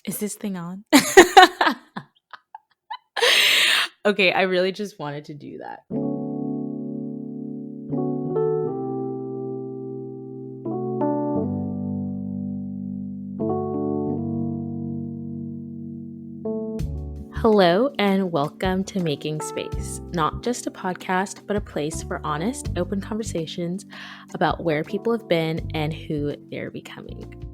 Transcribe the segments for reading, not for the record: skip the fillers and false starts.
Is this thing on? Okay, I really just wanted to do that. Hello, and welcome to Making Space. Not just a podcast, but a place for honest, open conversations about where people have been and who they're becoming.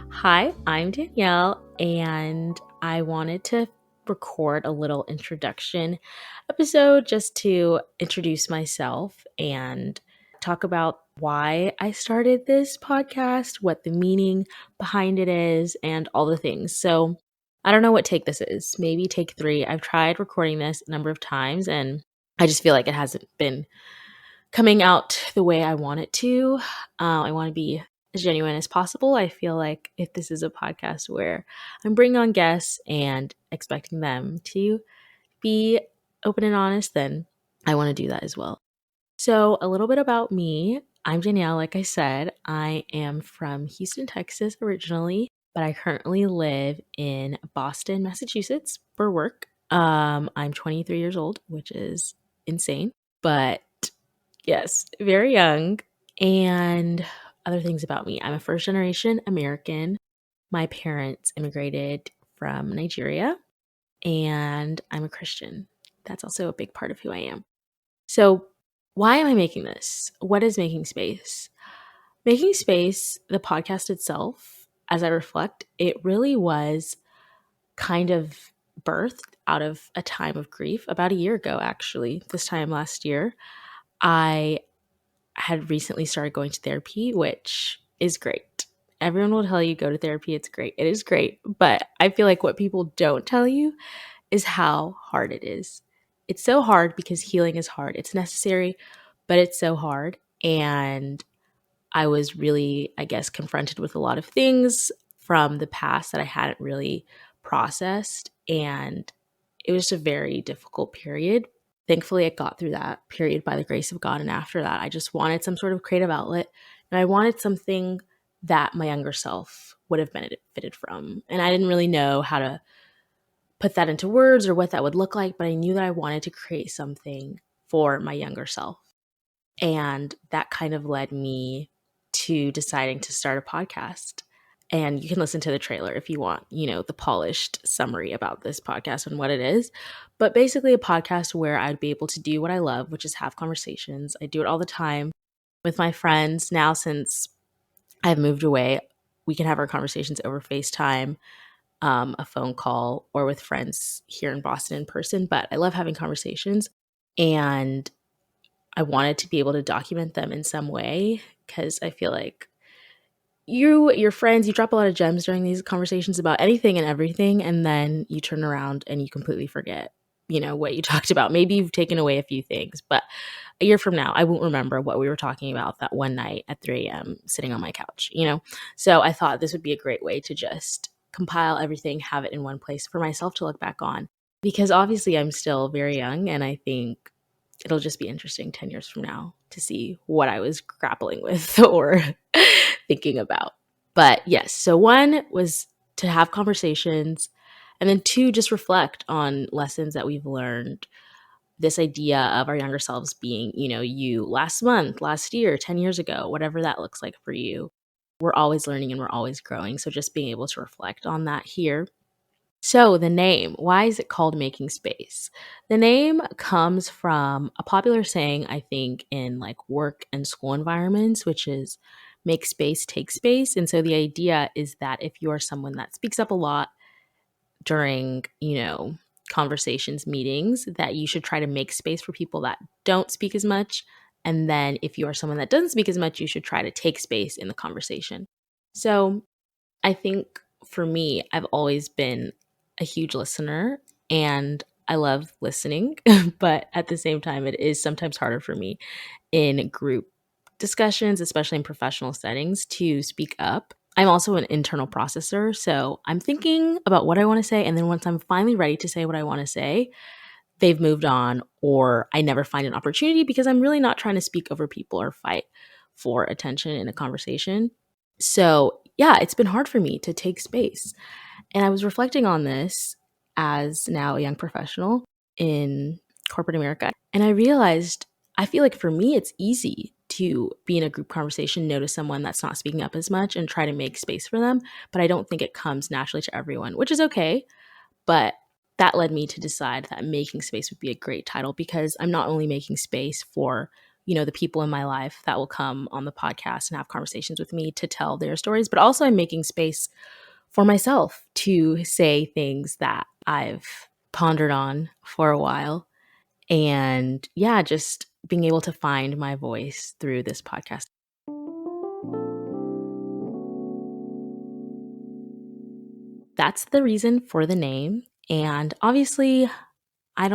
Hi, I'm Danielle, and I wanted to record a little introduction episode just to introduce myself and talk about why I started this podcast, what the meaning behind it is, and all the things. So, I don't know what take this is. Maybe take 3. I've tried recording this a number of times, and I just feel like it hasn't been coming out the way I want it to. I want to be as genuine as possible. I feel like if this is a podcast where I'm bringing on guests and expecting them to be open and honest, then I want to do that as well. So, a little bit about me. I'm Danielle, like I said. I am from Houston, Texas originally, but I currently live in Boston, Massachusetts for work. I'm 23 years old, which is insane, but yes, very young. And other things about me. I'm a first generation American. My parents immigrated from Nigeria, and I'm a Christian. That's also a big part of who I am. So, why am I making this? What is Making Space? Making Space, the podcast itself, as I reflect, it really was kind of birthed out of a time of grief about a year ago, actually, this time last year. I had recently started going to therapy, which is great. Everyone will tell you go to therapy, it's great. It is great. But I feel like what people don't tell you is how hard it is. It's so hard because healing is hard. It's necessary, but it's so hard. And I was really, I guess, confronted with a lot of things from the past that I hadn't really processed. And it was a very difficult period. Thankfully, I got through that period by the grace of God. And after that, I just wanted some sort of creative outlet. And I wanted something that my younger self would have benefited from. And I didn't really know how to put that into words or what that would look like, but I knew that I wanted to create something for my younger self. And that kind of led me to deciding to start a podcast. And you can listen to the trailer if you want, the polished summary about this podcast and what it is. But basically, a podcast where I'd be able to do what I love, which is have conversations. I do it all the time with my friends. Now, since I've moved away, we can have our conversations over FaceTime, a phone call, or with friends here in Boston in person. But I love having conversations. And I wanted to be able to document them in some way because I feel like your friends, you drop a lot of gems during these conversations about anything and everything, and then you turn around and you completely forget, what you talked about. Maybe you've taken away a few things, but a year from now, I won't remember what we were talking about that one night at 3 a.m. sitting on my couch, So I thought this would be a great way to just compile everything, have it in one place for myself to look back on. Because obviously I'm still very young, and I think it'll just be interesting 10 years from now to see what I was grappling with or thinking about. But yes, so 1 was to have conversations, and then 2, just reflect on lessons that we've learned. This idea of our younger selves being, you last month, last year, 10 years ago, whatever that looks like for you. We're always learning and we're always growing. So just being able to reflect on that here. So the name, why is it called Making Space? The name comes from a popular saying, I think, in like work and school environments, which is make space, take space. And so the idea is that if you are someone that speaks up a lot during, conversations, meetings, that you should try to make space for people that don't speak as much. And then if you are someone that doesn't speak as much, you should try to take space in the conversation. So I think for me, I've always been a huge listener and I love listening, but at the same time, it is sometimes harder for me in group discussions, especially in professional settings, to speak up. I'm also an internal processor, so I'm thinking about what I want to say. And then once I'm finally ready to say what I want to say, they've moved on, or I never find an opportunity because I'm really not trying to speak over people or fight for attention in a conversation. So, yeah, it's been hard for me to take space. And I was reflecting on this as now a young professional in corporate America. And I realized, I feel like for me, it's easy to be in a group conversation, notice someone that's not speaking up as much and try to make space for them. But I don't think it comes naturally to everyone, which is okay. But that led me to decide that making space would be a great title, because I'm not only making space for, the people in my life that will come on the podcast and have conversations with me to tell their stories, but also I'm making space for myself to say things that I've pondered on for a while. And yeah, just being able to find my voice through this podcast. That's the reason for the name. And obviously, I'm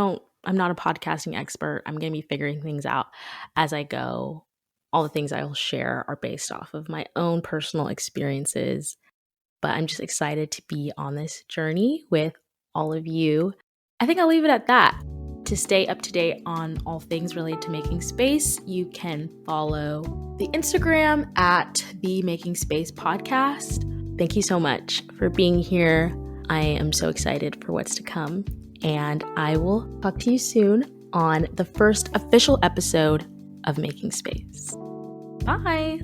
not a podcasting expert. I'm going to be figuring things out as I go. All the things I'll share are based off of my own personal experiences, but I'm just excited to be on this journey with all of you. I think I'll leave it at that. To stay up to date on all things related to Making Space, you can follow the Instagram at the Making Space Podcast. Thank you so much for being here. I am so excited for what's to come, and I will talk to you soon on the first official episode of Making Space. Bye.